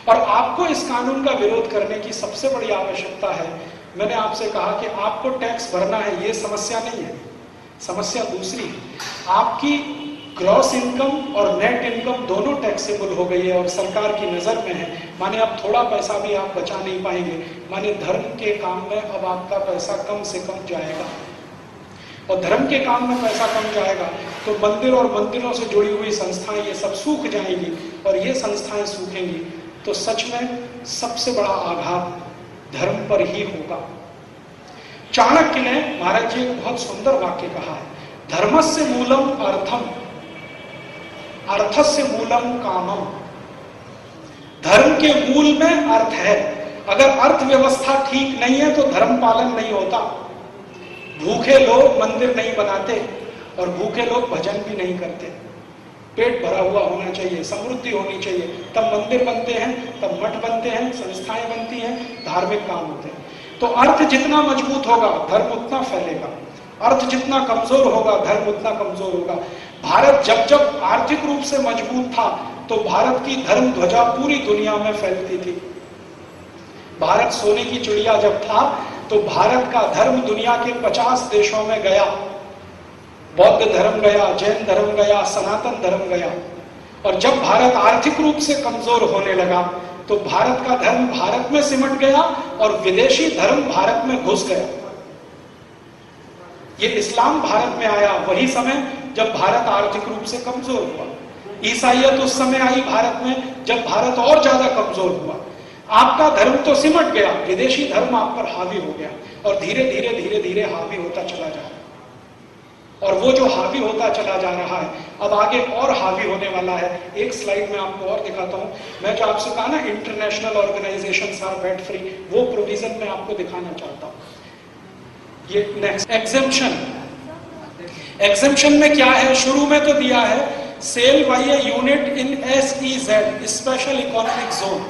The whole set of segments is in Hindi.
और आपको इस कानून का विरोध करने की सबसे बड़ी आवश्यकता है, मैंने आपसे कहा कि आपको टैक्स भरना है, ये समस्या नहीं है, समस्या दूसरी है। आपकी ग्रॉस इनकम और नेट इनकम दोनों टैक्सेबल हो गई है और सरकार की नजर में है। माने अब थोड़ा पैसा भी आप बचा नहीं पाएंगे, माने धर्म के काम में अब आपका पैसा कम से कम जाएगा, और धर्म के काम में पैसा कम जाएगा तो मंदिर और मंदिरों से जुड़ी हुई संस्थाएं ये सब सूख जाएंगी, और ये संस्थाएं सूखेंगी तो सच में सबसे बड़ा आघात धर्म पर ही होगा। चाणक्य ने, महाराज जी, एक बहुत सुंदर वाक्य कहा है, धर्मस्य मूलम अर्थम, अर्थस्य मूलम कामम। धर्म के मूल में अर्थ है, अगर अर्थव्यवस्था ठीक नहीं है तो धर्म पालन नहीं होता। भूखे लोग मंदिर नहीं बनाते और भूखे लोग भजन भी नहीं करते। पेट भरा हुआ होना चाहिए, समृद्धि होनी चाहिए, तब मंदिर बनते हैं, तब मठ बनते हैं, संस्थाएं बनती हैं, धार्मिक काम होते हैं। तो अर्थ जितना मजबूत होगा धर्म उतना फैलेगा, अर्थ जितना कमजोर होगा धर्म उतना कमजोर होगा। भारत जब जब आर्थिक रूप से मजबूत था तो भारत की धर्म ध्वजा पूरी दुनिया में फैलती थी। भारत सोने की चिड़िया जब था तो भारत का धर्म दुनिया के 50 देशों में गया, बौद्ध धर्म गया, जैन धर्म गया, सनातन धर्म गया। और जब भारत आर्थिक रूप से कमजोर होने लगा तो भारत का धर्म भारत में सिमट गया और विदेशी धर्म भारत में घुस गया। ये इस्लाम भारत में आया वही समय जब भारत आर्थिक रूप से कमजोर हुआ। ईसाइयत उस समय आई भारत में जब भारत और ज्यादा कमजोर हुआ। आपका धर्म तो सिमट गया, विदेशी धर्म आप पर हावी हो गया और धीरे धीरे धीरे धीरे हावी होता चला जा रहा है। और वो जो हावी होता चला जा रहा है अब आगे और हावी होने वाला है। एक स्लाइड में आपको और दिखाता हूं। मैं जो आपसे कहा ना international organisations are VAT free, वो प्रोविजन में आपको दिखाना चाहता हूं। ये नेक्स्ट एग्जेम्पशन, एग्जेम्पशन में क्या है, शुरू में तो दिया है sale by a unit in SEZ, special economic zone.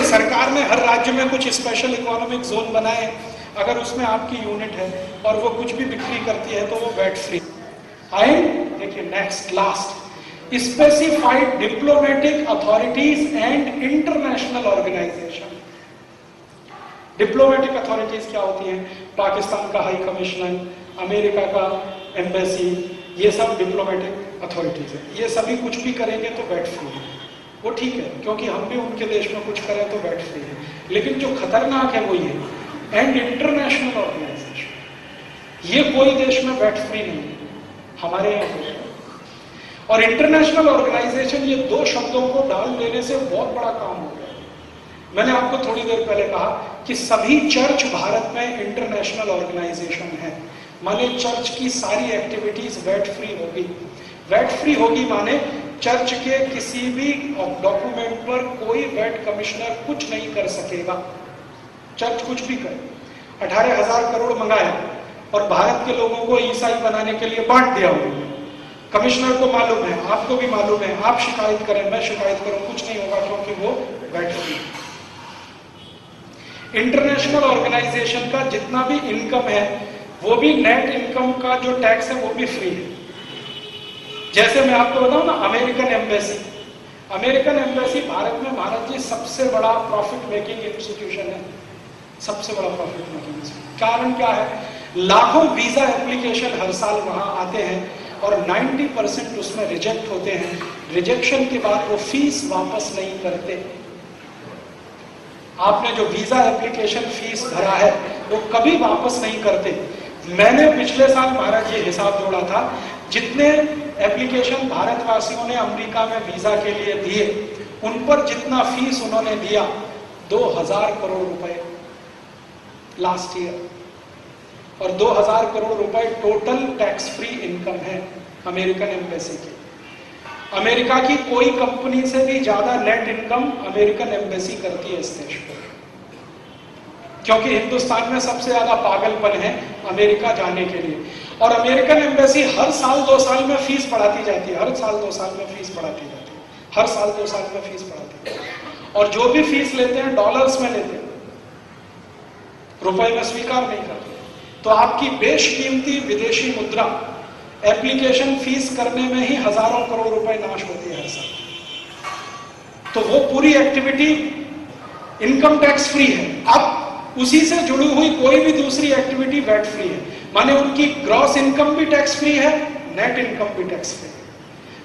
सरकार ने हर राज्य में कुछ स्पेशल इकोनॉमिक जोन बनाए, अगर उसमें आपकी यूनिट है और वो कुछ भी बिक्री करती है तो वो वैट फ्री। देखिए next last, specified diplomatic authorities and international organisation. Diplomatic authorities क्या होती हैं? पाकिस्तान का हाई कमिश्नर, अमेरिका का एम्बेसी, ये सब डिप्लोमेटिक अथॉरिटीज है। ये सभी कुछ भी करेंगे तो वैट फ्री है, वो ठीक है, क्योंकि हम भी उनके देश में कुछ करें तो वैट फ्री है। लेकिन जो खतरनाक है वो ये एंड इंटरनेशनल ऑर्गेनाइजेशन, ये कोई देश में वैट फ्री नहीं है, हमारे यहाँ। और इंटरनेशनल ऑर्गेनाइजेशन, ये दो शब्दों को डाल देने से बहुत बड़ा काम हो गया। मैंने आपको थोड़ी देर पहले कहा कि सभी चर्च भारत में इंटरनेशनल ऑर्गेनाइजेशन है, माने चर्च की सारी एक्टिविटीज वैट फ्री होगी। वैट फ्री होगी माने चर्च के किसी भी डॉक्यूमेंट पर कोई वैट कमिश्नर कुछ नहीं कर सकेगा। चर्च कुछ भी करे, 18,000 करोड़ मंगाया और भारत के लोगों को ईसाई बनाने के लिए बांट दिया उन्होंने। कमिश्नर को मालूम है, आपको भी मालूम है, आप शिकायत करें, मैं शिकायत करूं, कुछ नहीं होगा क्योंकि वो वैट फ्री। इंटरनेशनल ऑर्गेनाइजेशन का जितना भी इनकम है वो भी नेट इनकम का जो टैक्स है वो भी फ्री है। जैसे मैं आपको बताऊं ना, American embassy, American embassy Bharat में महाराज जी सबसे बड़ा प्रॉफिट मेकिंग इंस्टीट्यूशन है, सबसे बड़ा प्रॉफिट मेकिंग इंस्टीट्यूशन। कारण क्या है? लाखों वीजा एप्लीकेशन हर साल वहां आते हैं और 90% उसमें रिजेक्ट होते हैं। रिजेक्शन के बाद वो फीस वापस नहीं करते। आपने जो वीजा एप्लीकेशन फीस भरा है वो कभी वापस नहीं करते। मैंने पिछले साल महाराज जी हिसाब जोड़ा था, जितने एप्लीकेशन भारतवासियों ने अमेरिका में वीजा के लिए दिए उन पर जितना फीस उन्होंने दिया 2000 करोड़ रुपए लास्ट ईयर, और 2000 करोड़ रुपए टोटल टैक्स फ्री इनकम है अमेरिकन एम्बेसी की। अमेरिका की कोई कंपनी से भी ज्यादा नेट इनकम अमेरिकन एम्बेसी करती है इस देश को, क्योंकि हिंदुस्तान में सबसे ज्यादा पागलपन है अमेरिका जाने के लिए। और अमेरिकन एम्बेसी हर साल 2 साल में फीस बढ़ाती जाती है, हर साल 2 साल में फीस बढ़ाती जाती है, हर साल 2 साल में फीस बढ़ाती है। और जो भी फीस लेते हैं डॉलर्स में लेते हैं, रुपए में स्वीकार नहीं करते। तो आपकी बेशकीमती विदेशी मुद्रा एप्लीकेशन फीस करने में ही हजारों करोड़ रुपए नाश होती है हर साल। तो वो पूरी एक्टिविटी इनकम टैक्स फ्री है। अब उसी से जुड़ी हुई कोई भी दूसरी एक्टिविटी वैट फ्री है, माने उनकी ग्रॉस इनकम भी टैक्स फ्री है, नेट इनकम भी टैक्स फ्री है।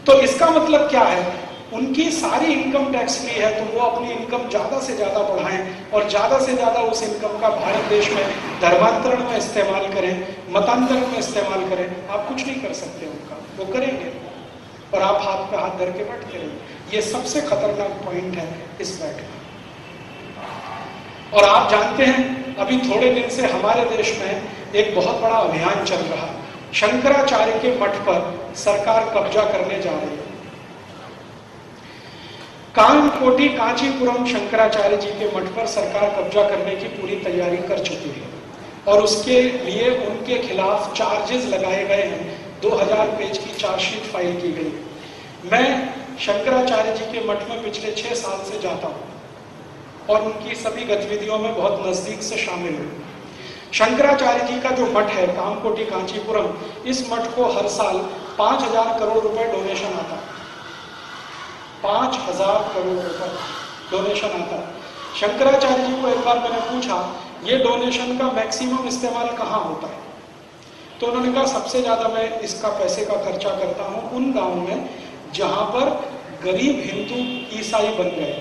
तो इसका मतलब क्या है, उनकी सारी इनकम टैक्स फ्री है, तो वो अपनी इनकम ज्यादा से ज्यादा बढ़ाएं और ज्यादा से ज्यादा उस इनकम का भारत देश में धर्मांतरण में इस्तेमाल करें, मतांतरण में इस्तेमाल करें। आप कुछ नहीं कर सकते उनका, वो करेंगे और आप हाथ पे हाथ धर के बैठते रहिए। ये सबसे खतरनाक पॉइंट है इस वैट का। और आप जानते हैं अभी थोड़े दिन से हमारे देश में एक बहुत बड़ा अभियान चल रहा है, शंकराचार्य के मठ पर सरकार कब्जा करने जा रही है। कामकोटी कांचीपुरम शंकराचार्य जी के मठ पर सरकार कब्जा करने की पूरी तैयारी कर चुकी है और उसके लिए उनके खिलाफ चार्जेस लगाए गए हैं। 2000 पेज की चार्जशीट फाइल की गई। मैं शंकराचार्य जी के मठ में पिछले 6 साल से जाता हूं और उनकी सभी गतिविधियों में बहुत नजदीक से शामिल हूं। शंकराचार्य जी का जो मठ है कामकोटी कांचीपुरम, इस मठ को हर साल 5000 करोड़ रुपए डोनेशन आता है। 5000 करोड़ रुपए डोनेशन आता है। शंकराचार्य जी को एक बार मैंने पूछा, ये डोनेशन का मैक्सिमम इस्तेमाल कहाँ होता है? तो उन्होंने कहा सबसे ज्यादा मैं इसका पैसे का खर्चा करता हूं उन गांव में जहां पर गरीब हिंदू ईसाई बन गए।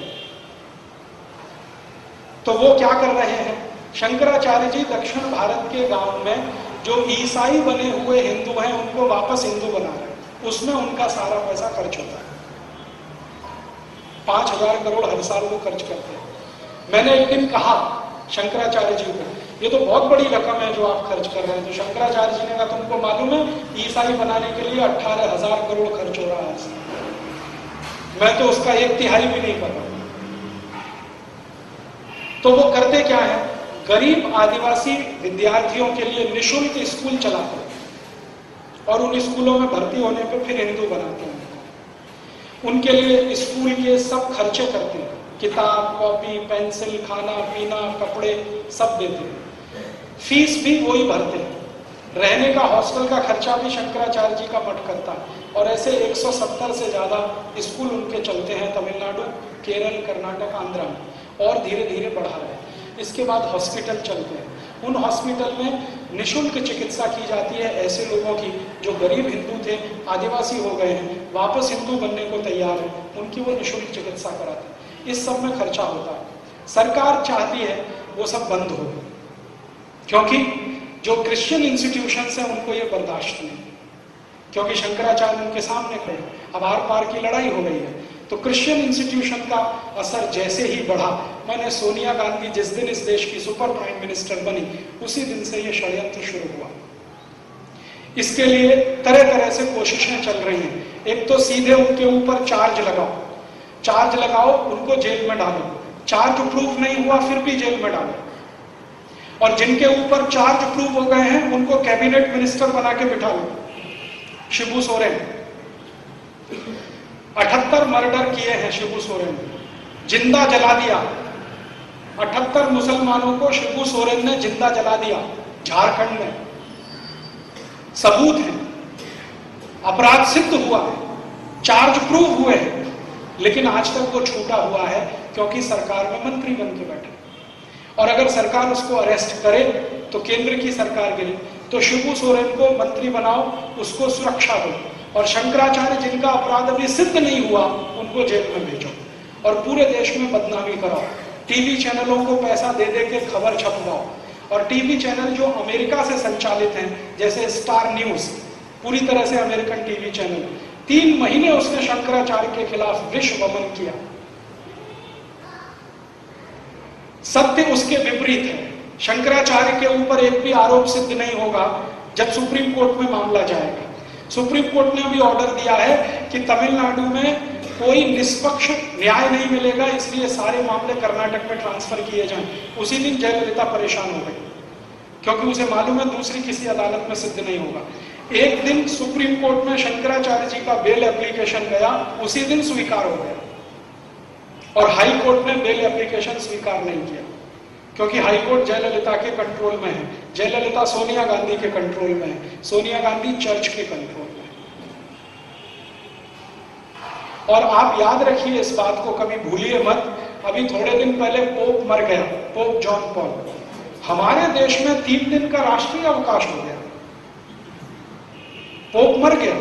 तो वो क्या कर रहे हैं, शंकराचार्य जी दक्षिण भारत के गांव में जो ईसाई बने हुए हिंदू हैं उनको वापस हिंदू बना रहे हैं, उसमें उनका सारा पैसा खर्च होता है। 5000 करोड़ हर साल वो खर्च करते हैं। मैंने एक दिन कहा शंकराचार्य जी को, ये तो बहुत बड़ी रकम है जो आप खर्च कर रहे हैं। तो शंकराचार्य जी ने कहा तुमको मालूम है ईसाई बनाने के लिए 18,000 करोड़ खर्च हो रहा है, मैं तो उसका 1/3 भी नहीं कर रहा। तो वो करते क्या है, गरीब आदिवासी विद्यार्थियों के लिए निःशुल्क स्कूल चलाते हैं और उन स्कूलों में भर्ती होने पर फिर हिंदू बनाते हैं। उनके लिए स्कूल के सब खर्चे करते हैं, किताब, कॉपी, पेंसिल, खाना पीना, कपड़े सब देते हैं। फीस भी वही भरते हैं। रहने का हॉस्टल का खर्चा भी शंकराचार्य जी का मठ करता है। और ऐसे 170 से ज्यादा स्कूल उनके चलते हैं तमिलनाडु, केरल, कर्नाटक, आंध्रा में, और धीरे धीरे बढ़ा रहे हैं। इसके बाद हॉस्पिटल चलते हैं। उन हॉस्पिटल में निःशुल्क चिकित्सा की जाती है ऐसे लोगों की जो गरीब हिंदू थे, आदिवासी हो गए हैं, वापस हिंदू बनने को तैयार है, उनकी वो निःशुल्क चिकित्सा कराते हैं। इस सब में खर्चा होता है। सरकार चाहती है वो सब बंद हो, क्योंकि जो क्रिश्चियन इंस्टीट्यूशंस हैं उनको ये बर्दाश्त नहीं, क्योंकि शंकराचार्य उनके सामने खड़े। अब आर पार की लड़ाई हो गई है, तो क्रिश्चियन इंस्टीट्यूशन का असर जैसे ही बढ़ा, मैंने सोनिया गांधी जिस दिन इस देश की सुपर प्राइम मिनिस्टर बनी, उसी दिन से ये षड्यंत्र शुरू हुआ। इसके लिए तरह तरह से कोशिशें चल रही हैं। एक तो सीधे उनके ऊपर चार्ज लगाओ, उनको जेल में डालो। चार्ज प्रूफ नहीं हुआ फिर भी जेल में डालो। और जिनके ऊपर चार्ज प्रूफ हो गए हैं उनको कैबिनेट मिनिस्टर बना के बिठा लो। शिबू सोरेन 78 मर्डर किए हैं शिबू सोरेन ने, जिंदा जला दिया। 78 मुसलमानों को शिबू सोरेन ने जिंदा जला दिया झारखंड में। सबूत है, अपराध सिद्ध हुआ है, चार्ज प्रूफ हुए हैं, लेकिन आज तक वो छूटा हुआ है क्योंकि सरकार में मंत्री बन के बैठे। और अगर सरकार उसको अरेस्ट करे तो केंद्र की सरकार गिरे। तो शिबू सोरेन को मंत्री बनाओ, उसको सुरक्षा दो, और शंकराचार्य जिनका अपराध अभी सिद्ध नहीं हुआ उनको जेल में भेजो और पूरे देश में बदनामी कराओ। टीवी चैनलों को पैसा दे दे के खबर छपवाओ। और टीवी चैनल जो अमेरिका से संचालित हैं, जैसे स्टार न्यूज, पूरी तरह से अमेरिकन टीवी चैनल, 3 महीने उसने शंकराचार्य के खिलाफ विश्व वमन किया। सत्य उसके विपरीत है। शंकराचार्य के ऊपर एक भी आरोप सिद्ध नहीं होगा जब सुप्रीम कोर्ट में मामला जाएगा। सुप्रीम कोर्ट ने भी ऑर्डर दिया है कि तमिलनाडु में कोई निष्पक्ष न्याय नहीं मिलेगा, इसलिए सारे मामले कर्नाटक में ट्रांसफर किए जाएं। उसी दिन जयललिता परेशान हो गई क्योंकि उसे मालूम है दूसरी किसी अदालत में सिद्ध नहीं होगा। एक दिन सुप्रीम कोर्ट में शंकराचार्य जी का बेल एप्लीकेशन गया, उसी दिन स्वीकार हो गया। और हाई कोर्ट ने बेल एप्लीकेशन स्वीकार नहीं किया क्योंकि हाई कोर्ट जयललिता के कंट्रोल में है। जयललिता सोनिया गांधी के कंट्रोल में है, सोनिया गांधी चर्च के कंट्रोल में है। और आप याद रखिए इस बात को, कभी भूलिए मत, अभी थोड़े दिन पहले पोप मर गया, पोप जॉन पॉल। हमारे देश में 3 दिन का राष्ट्रीय अवकाश हो गया। पोप मर गया,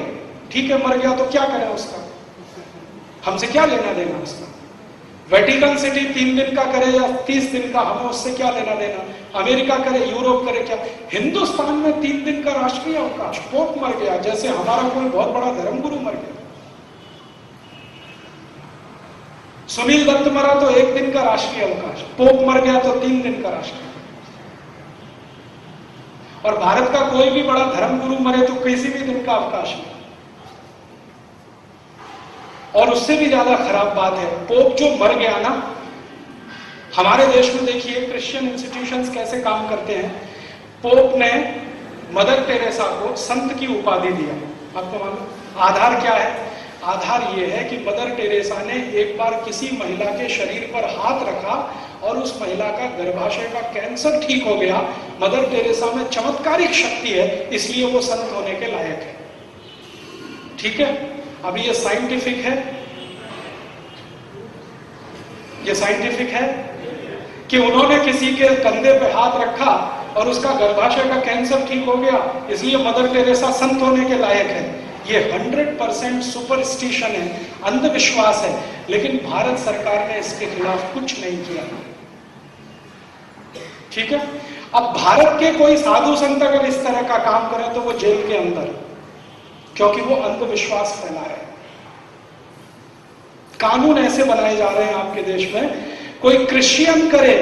ठीक है, मर गया तो क्या करें उसका, हमसे क्या लेना देना उसका। वेटिकन सिटी 3 दिन का करे या 30 दिन का, हमें उससे क्या लेना देना। अमेरिका करे, यूरोप करे, क्या। हिंदुस्तान में 3 दिन का राष्ट्रीय अवकाश, पोप मर गया, जैसे हमारा कोई बहुत बड़ा धर्मगुरु मर गया। सुनील दत्त मरा तो 1 दिन का राष्ट्रीय अवकाश, पोप मर गया तो 3 दिन का राष्ट्रीय। और भारत का कोई भी बड़ा धर्मगुरु मरे तो किसी भी दिन का अवकाश नहीं। और उससे भी ज्यादा खराब बात है, पोप जो मर गया ना, हमारे देश में देखिए क्रिश्चियन इंस्टीट्यूशंस कैसे काम करते हैं। पोप ने मदर टेरेसा को संत की उपाधि दिया। आपको मालूम आधार क्या है? आधार यह है कि मदर टेरेसा ने एक बार किसी महिला के शरीर पर हाथ रखा और उस महिला का गर्भाशय का कैंसर ठीक हो गया। मदर टेरेसा में चमत्कारिक शक्ति है, इसलिए वो संत होने के लायक है। ठीक है, अभी ये साइंटिफिक है, ये साइंटिफिक है कि उन्होंने किसी के कंधे पे हाथ रखा और उसका गर्भाशय का कैंसर ठीक हो गया, इसलिए मदर टेरेसा संत होने के लायक है। ये 100% सुपरस्टिशन है, अंधविश्वास है। लेकिन भारत सरकार ने इसके खिलाफ कुछ नहीं किया। ठीक है, अब भारत के कोई साधु संत अगर इस तरह का काम करें तो वो जेल के अंदर, क्योंकि वो अंधविश्वास फैला रहे हैं। कानून ऐसे बनाए जा रहे हैं आपके देश में, कोई क्रिश्चियन करे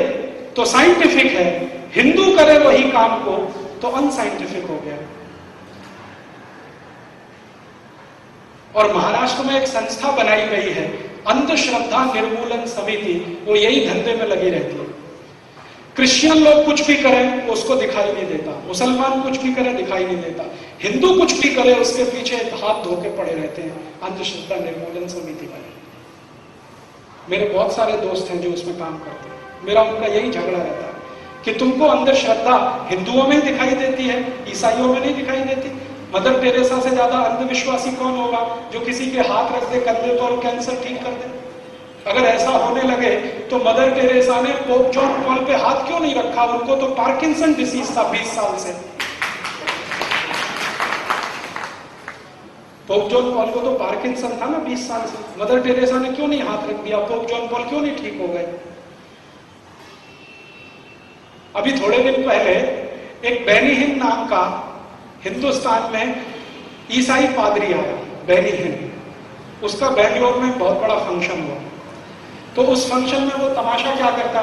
तो साइंटिफिक है, हिंदू करे वही काम को तो अनसाइंटिफिक हो गया। और महाराष्ट्र में एक संस्था बनाई गई है, अंधश्रद्धा निर्मूलन समिति, वो यही धंधे में लगी रहती है। क्रिश्चियन लोग कुछ भी करें उसको दिखाई नहीं देता, मुसलमान कुछ भी करे दिखाई नहीं देता, हिंदू कुछ भी करे उसके पीछे हाथ धोके पड़े रहते हैं। अंधश्रद्धा निर्मूलन समिति बनी। मेरे बहुत सारे दोस्त हैं जो उसमें काम करते हैं, मेरा उनका यही झगड़ा रहता है कि तुमको अंधश्रद्धा हिंदुओं में दिखाई देती है, ईसाइयों में नहीं दिखाई देती। मदर टेरेसा से ज्यादा अंधविश्वासी कौन होगा जो किसी के हाथ रख दे कंधे पर और कैंसर ठीक कर दे? अगर ऐसा होने लगे तो मदर टेरेसा ने पोप जॉन पॉल पे हाथ क्यों नहीं रखा? उनको तो पार्किंसन डिसीज था 20 साल से। पोप जॉन पॉल को तो पार्किंसन था ना 20 साल से। मदर टेरेसा ने क्यों नहीं हाथ रख दिया? पोप जॉन पॉल क्यों नहीं ठीक हो गए? अभी थोड़े दिन पहले एक बेनी हिन नाम का हिंदुस्तान में ईसाई पादरी आया, बेनी हिन। उसका बेंगलोर में बहुत बड़ा फंक्शन हुआ। तो उस फंक्शन में वो तमाशा क्या करता,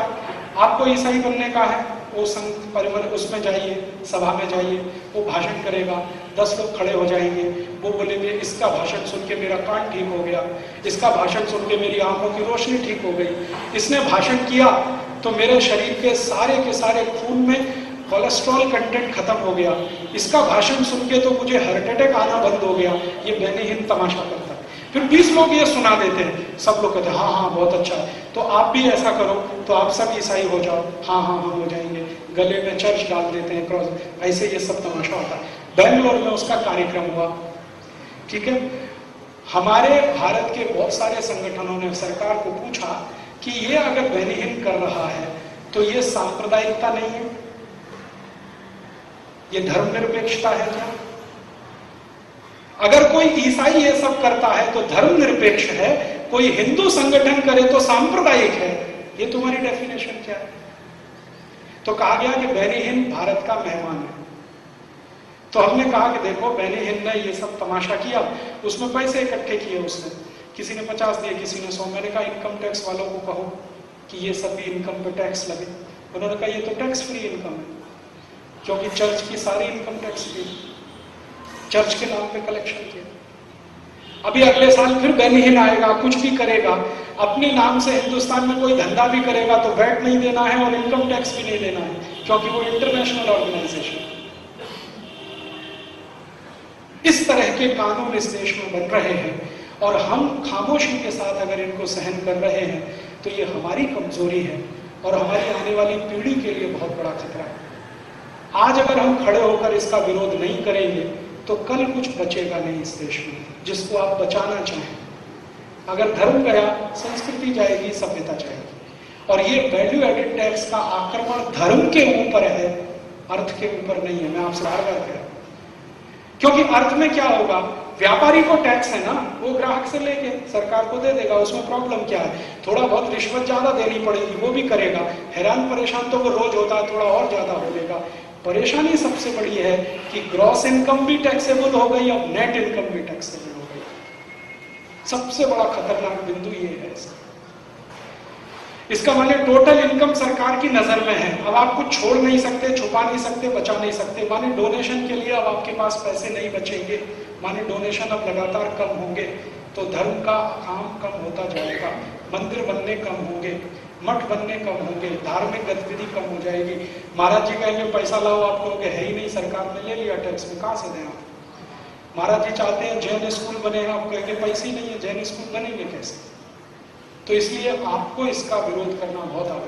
आपको ईसाई बनने का है, वो संघ परिवार उसमें जाइए, सभा में जाइए, वो भाषण करेगा, 10 लोग खड़े हो जाएंगे, वो बोलेंगे इसका भाषण सुन के मेरा कान ठीक हो गया, इसका भाषण सुन के मेरी आंखों की रोशनी ठीक हो गई, इसने भाषण किया तो मेरे शरीर के सारे खून में कोलेस्ट्रॉल कंटेंट खत्म हो गया, इसका भाषण सुन के तो मुझे हार्ट अटैक आना बंद हो गया। ये बेनी हिन तमाशा करता है। फिर 20 लोग ये सुना देते हैं, सब लोग कहते हैं हाँ हाँ बहुत अच्छा है, तो आप भी ऐसा करो तो आप सब ईसाई हो जाओ। हाँ हाँ हाँ हो जाएंगे, गले में चर्च डाल देते हैं, क्रॉस, ऐसे ये सब तमाशा होता है। बेंगलोर में उसका कार्यक्रम हुआ। ठीक है, हमारे भारत के बहुत सारे संगठनों ने सरकार को पूछा कि ये अगर बेनी हिन कर रहा है तो ये सांप्रदायिकता नहीं है, ये धर्मनिरपेक्षता है क्या? अगर कोई ईसाई ये सब करता है तो धर्मनिरपेक्ष है, कोई हिंदू संगठन करे तो सांप्रदायिक है, ये तुम्हारी डेफिनेशन क्या है? तो कहा गया कि बेनी हिन भारत का मेहमान है। तो हमने कहा कि देखो बेनी हिन ने ये सब तमाशा किया, उसमें पैसे इकट्ठे किए उसने, किसी ने 50 दिए, किसी ने 100। मैंने कहा इनकम टैक्स वालों को कहो कि ये सब भी इनकम पे टैक्स लगे। उन्होंने कहा ये तो टैक्स फ्री इनकम है, क्योंकि चर्च की सारी इनकम टैक्स फ्री, चर्च के नाम पे कलेक्शन किया। अभी अगले साल फिर बेनी हिन आएगा, कुछ भी करेगा, अपने नाम से हिंदुस्तान में कोई धंधा भी करेगा तो वैट नहीं देना है और इनकम टैक्स भी नहीं देना है, क्योंकि वो इंटरनेशनल ऑर्गेनाइजेशन। इस तरह के कानून इस देश में बन रहे हैं और हम खामोशी के साथ अगर इनको सहन कर रहे हैं तो ये हमारी कमजोरी है और हमारी आने वाली पीढ़ी के लिए बहुत बड़ा खतरा है। आज अगर हम खड़े होकर इसका विरोध नहीं करेंगे तो कल कुछ बचेगा नहीं इस देश में, जिसको आप बचाना चाहें। अगर धर्म गया, संस्कृति जाएगी, सभ्यता जाएगी। और ये वैल्यू एडेड टैक्स का आक्रमण धर्म के ऊपर है, अर्थ के ऊपर नहीं है। मैं आपसे बार बार कह रहा हूं, क्योंकि अर्थ में क्या होगा, व्यापारी को टैक्स है ना, वो ग्राहक से लेके सरकार को दे देगा, उसमें प्रॉब्लम क्या है? थोड़ा बहुत रिश्वत ज्यादा देनी पड़ेगी, वो भी करेगा। हैरान परेशान तो वो रोज होता है, थोड़ा और ज्यादा हो लेगा। परेशानी सबसे बड़ी है कि ग्रॉस इनकम भी टैक्सेबल हो गई, अब नेट इनकम भी टैक्सेबल हो गई। सबसे बड़ा खतरनाक बिंदु ये है इसका माने टोटल इनकम सरकार की नजर में है। अब आप कुछ छोड़ नहीं सकते, छुपा नहीं सकते, बचा नहीं सकते। माने डोनेशन के लिए अब आपके पास पैसे नहीं बचेंगे, माने डोनेशन अब लगातार कम होंगे, तो धर्म का काम कम होता जाएगा, मंदिर बनने कम होंगे, मठ बनने कम होंगे, धार्मिक गतिविधि कम हो जाएगी। महाराज जी कहेंगे पैसा लाओ, आप कहोगे है ही नहीं, सरकार ने ले लिया टैक्स में, कहां से दें आप? महाराज जी चाहते हैं जैन स्कूल बने, आप कहेंगे पैसे ही नहीं है, जैन स्कूल बनेंगे कैसे? तो इसलिए आपको इसका विरोध करना बहुत आवश्यक है।